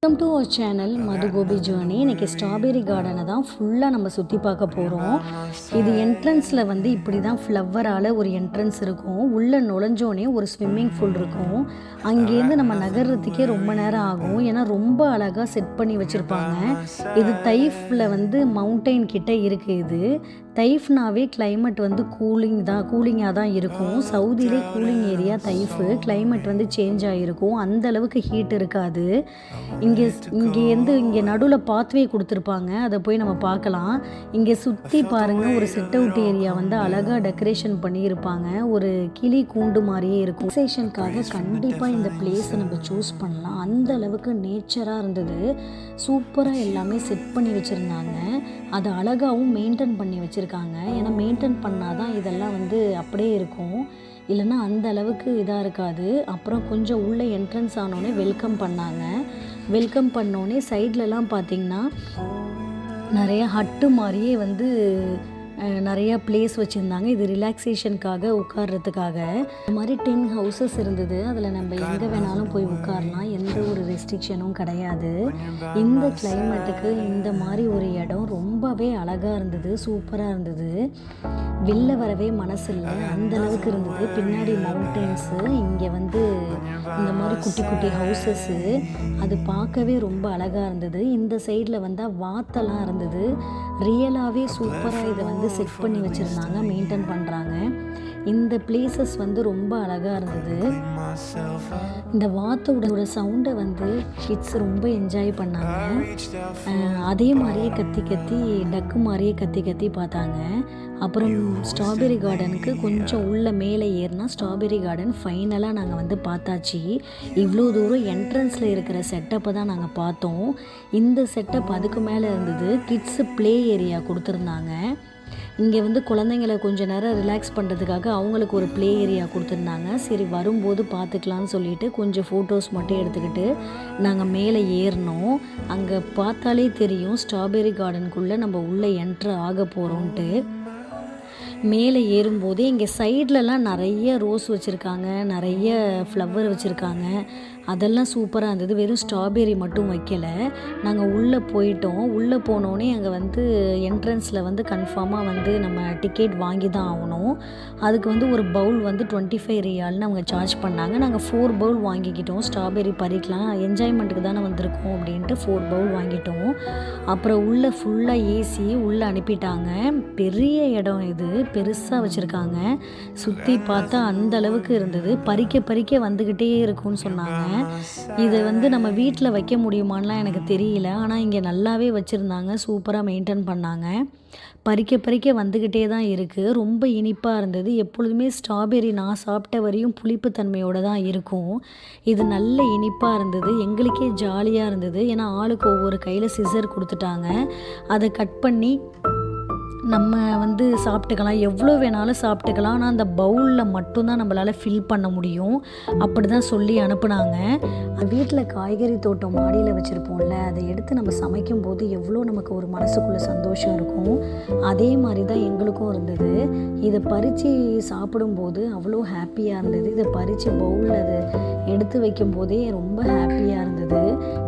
Welcome to our channel Madhu Gopi journey. இன்றைக்கி strawberry கார்டனை தான் ஃபுல்லாக நம்ம சுற்றி பார்க்க போகிறோம். இது என்ட்ரன்ஸில் வந்து இப்படி தான் ஃப்ளவரால் ஒரு என்ட்ரன்ஸ் இருக்கும். உள்ளே நுழைஞ்சோடனே ஒரு ஸ்விம்மிங் பூல் இருக்கும். அங்கேருந்து நம்ம நகர்றதுக்கே ரொம்ப நேரம் ஆகும். ஏன்னா ரொம்ப அழகாக செட் பண்ணி வச்சுருப்பாங்க. இது தைஃப்பில் வந்து மவுண்டெயின் கிட்டே இருக்குது. இது தைஃப்னாவே கிளைமேட் வந்து கூலிங்காக தான் இருக்கும். சவுதியிலே கூலிங் ஏரியா தைஃபு. கிளைமேட் வந்து சேஞ்ச் ஆகிருக்கும். அந்தளவுக்கு ஹீட் இருக்காது. இங்கே நடுவில் பாத்வே கொடுத்துருப்பாங்க. அதை போய் நம்ம பார்க்கலாம். இங்கே சுற்றி பாருங்கள், ஒரு செட் அவுட் ஏரியா வந்து அழகாக டெக்கரேஷன் பண்ணியிருப்பாங்க. ஒரு கிளி கூண்டு மாதிரியே இருக்கும். ரிலாக்ஸேஷனுக்காக கண்டிப்பாக இந்த பிளேஸை நம்ம சூஸ் பண்ணலாம். அந்த அளவுக்கு நேச்சராக இருந்தது. சூப்பராக எல்லாமே செட் பண்ணி வச்சுருந்தாங்க. அதை அழகாகவும் மெயின்டைன் பண்ணி வச்சுருக்காங்க. ஏன்னா மெயின்டைன் பண்ணால் தான் இதெல்லாம் வந்து அப்படியே இருக்கும். இல்லைன்னா அந்த அளவுக்கு இதாக இருக்காது. அப்புறம் கொஞ்சம் உள்ளே என்ட்ரன்ஸ் ஆனோடனே வெல்கம் பண்ணாங்க. வெல்கம் பண்ணோடனே சைட்லலாம் பார்த்திங்கன்னா நிறைய ஹட்டு மாதிரியே வந்து நிறையா பிளேஸ் வச்சுருந்தாங்க. இது ரிலாக்ஸேஷனுக்காக உட்கார்றதுக்காக. இந்த மாதிரி 10 ஹவுசஸ் இருந்தது. அதில் நம்ம எங்கே வேணாலும் போய் உட்காரலாம். எந்த ஒரு ரெஸ்ட்ரிக்ஷனும் கிடையாது. இந்த கிளைமேட்டுக்கு இந்த மாதிரி ஒரு இடம் ரொம்பவே அழகாக இருந்தது. சூப்பராக இருந்தது. வெளில வரவே மனசு இல்லை, அந்தளவுக்கு இருந்தது. பின்னாடி மவுண்டெயின்ஸு, இங்கே வந்து இந்த மாதிரி குட்டி குட்டி ஹவுசஸ்ஸு, அது பார்க்கவே ரொம்ப அழகாக இருந்தது. இந்த சைடில் வந்தால் வாத்தெல்லாம் இருந்தது. ரியலாகவே சூப்பராக இதை வந்து செட் பண்ணி வச்சுருந்தாங்க, மெயின்டைன் பண்ணுறாங்க. இந்த பிளேசஸ் வந்து ரொம்ப அழகாக இருந்தது. இந்த வாத்தோட சவுண்டை வந்து கிட்ஸ் ரொம்ப என்ஜாய் பண்ணாங்க. அதே மாதிரியே கத்தி டக்கு மாதிரியே கத்தி பார்த்தாங்க. அப்புறம் ஸ்ட்ராபெரி கார்டனுக்கு கொஞ்சம் உள்ள மேலே ஏறினா ஸ்ட்ராபெரி கார்டன் ஃபைனலாக நாங்கள் வந்து பார்த்தாச்சு. இவ்வளோ தூரம் என்ட்ரன்ஸில் இருக்கிற செட்டப்பை தான் நாங்கள் பார்த்தோம். இந்த செட்டப் அதுக்கு மேலே இருந்தது. கிட்ஸு ப்ளே ஏரியா கொடுத்துருந்தாங்க. இங்கே வந்து குழந்தைங்களை கொஞ்சம் நேரம் ரிலாக்ஸ் பண்ணுறதுக்காக அவங்களுக்கு ஒரு ப்ளே ஏரியா கொடுத்துருந்தாங்க. சரி, வரும்போது பார்த்துக்கலான்னு சொல்லிட்டு கொஞ்சம் ஃபோட்டோஸ் மட்டும் எடுத்துக்கிட்டு நாங்கள் மேலே ஏறினோம். அங்கே பார்த்தாலே தெரியும் ஸ்ட்ராபெரி கார்டனுக்குள்ளே நம்ம உள்ளே என்ட்ரு ஆக போகிறோன்ட்டு. மேலே ஏறும்போதே இங்கே சைட்லலாம் நிறைய ரோஸ் வச்சுருக்காங்க, நிறைய ஃப்ளவர் வச்சுருக்காங்க. அதெல்லாம் சூப்பராக இருந்தது. வெறும் ஸ்ட்ராபெரி மட்டும் வைக்கலை. நாங்கள் உள்ளே போயிட்டோம். உள்ளே போனோடனே அங்கே வந்து என்ட்ரன்ஸில் வந்து கன்ஃபார்மாக வந்து நம்ம டிக்கெட் வாங்கி தான் ஆகணும். அதுக்கு வந்து ஒரு பவுல் வந்து 25 ரியால்னு அவங்க சார்ஜ் பண்ணாங்க. நாங்கள் 4 பவுல் வாங்கிக்கிட்டோம். ஸ்ட்ராபெரி பறிக்கலாம், என்ஜாய்மெண்ட்டுக்கு தானே வந்திருக்கோம் அப்படின்ட்டு 4 பவுல் வாங்கிட்டோம். அப்புறம் உள்ளே ஃபுல்லாக ஏசி உள்ளே அனுப்பிட்டாங்க. பெரிய இடம் இது, பெருசாக வச்சுருக்காங்க. சுற்றி பார்த்தா அந்த அளவுக்கு இருந்தது. பறிக்க வந்துக்கிட்டே இருக்கும்னு சொன்னாங்க. இதை வந்து நம்ம வீட்டில் வைக்க முடியுமான்லாம் எனக்கு தெரியல. ஆனால் இங்கே நல்லாவே வச்சுருந்தாங்க. சூப்பராக மெயின்டைன் பண்ணாங்க. பறிக்க வந்துக்கிட்டே தான் இருக்குது. ரொம்ப இனிப்பாக இருந்தது. எப்பொழுதுமே ஸ்ட்ராபெரி நான் சாப்பிட்ட வரையும் புளிப்புத்தன்மையோடு தான் இருக்கும். இது நல்ல இனிப்பாக இருந்தது. எங்களுக்கே ஜாலியாக இருந்தது. ஏன்னா ஆளுக்கு ஒவ்வொரு கையில் சிசர் கொடுத்துட்டாங்க. அதை கட் பண்ணி நம்ம வந்து சாப்பிட்டுக்கலாம், எவ்வளோ வேணாலும் சாப்பிட்டுக்கலாம். ஆனால் அந்த பவுலில் மட்டும்தான் நம்மளால் ஃபில் பண்ண முடியும். அப்படி தான் சொல்லி அனுப்புனாங்க. வீட்டில் காய்கறி தோட்டம் மாடியில் வச்சுருப்போம்ல, அதை எடுத்து நம்ம சமைக்கும் போது எவ்வளோ நமக்கு ஒரு மனசுக்குள்ளே சந்தோஷம் இருக்கும். அதே மாதிரி தான் எங்களுக்கும் இருந்தது. இதை பறித்து சாப்பிடும்போது அவ்வளோ ஹாப்பியாக இருந்தது. இதை பறித்து பவுலில் அதை எடுத்து வைக்கும் போதே ரொம்ப ஹாப்பியாக இருந்தது.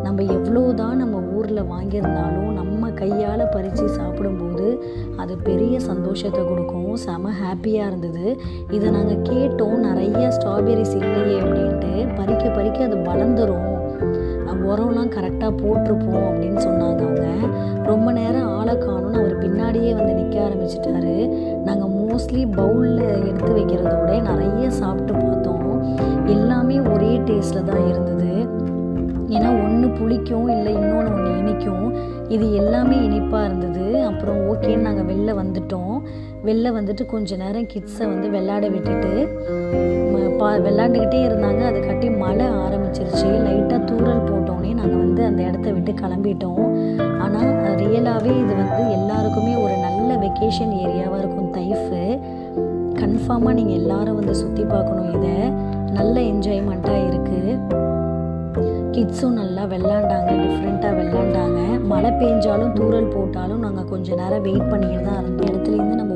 நம்ம எவ்வளோ தான் நம்ம ஊரில் வாங்கியிருந்தாலும் நம்ம கையால் பறித்து சாப்பிடும்போது அது பெரிய சந்தோஷத்தை கொடுக்கும். செம ஹாப்பியாக இருந்தது. இதை நாங்கள் கேட்டோம், நிறைய ஸ்ட்ராபெரிஸ் இல்லையே அப்படின்ட்டு. பறிக்க அது வளர்ந்துடும், உரம்லாம் கரெக்டாக போட்டிருப்போம் அப்படின்னு சொன்னாங்க அவங்க. ரொம்ப நேரம் ஆளை காணும்னு அவர் பின்னாடியே வந்து நிற்க ஆரம்பிச்சிட்டாரு. நாங்கள் மோஸ்ட்லி பவுலில் எடுத்து வைக்கிறதோட நிறைய சாப்பிட்டு பார்த்தோம். எல்லாமே ஒரே டேஸ்ட்டில் தான் இருந்தது. ஏன்னா ஒன்று புளிக்கும், இல்லை ஒன்று இனிக்கும். இது எல்லாமே இனிப்பாக இருந்தது. அப்புறம் ஓகேன்னு நாங்கள் வெளில வந்துட்டு கொஞ்சம் நேரம் கிட்ஸை வந்து விளையாட விட்டுட்டு விளையாண்டுக்கிட்டே இருந்தாங்க. அதை கட்டி மழை ஆரம்பிச்சிருச்சு. லைட்டாக தூறல் போட்டோன்னே நாங்கள் வந்து அந்த இடத்த விட்டு கிளம்பிட்டோம். ஆனால் ரியலாகவே இது வந்து எல்லாருக்குமே ஒரு நல்ல வெக்கேஷன் ஏரியாவாக இருக்கும். தைஃபு கன்ஃபார்மாக நீங்கள் எல்லோரும் வந்து சுற்றி பார்க்கணும். இதை நல்ல என்ஜாய்மெண்ட்டாக இருக்குது. கிட்ஸும் நல்லா விளாண்டாங்க, டிஃப்ரெண்ட்டாக விளாண்டாங்க. மழை பெஞ்சாலும் தூறல் போட்டாலும் நாங்கள் கொஞ்சம் நேரம் வெயிட் பண்ணிக்கிட்டு தான் இருந்த இடத்துலேருந்து நம்ம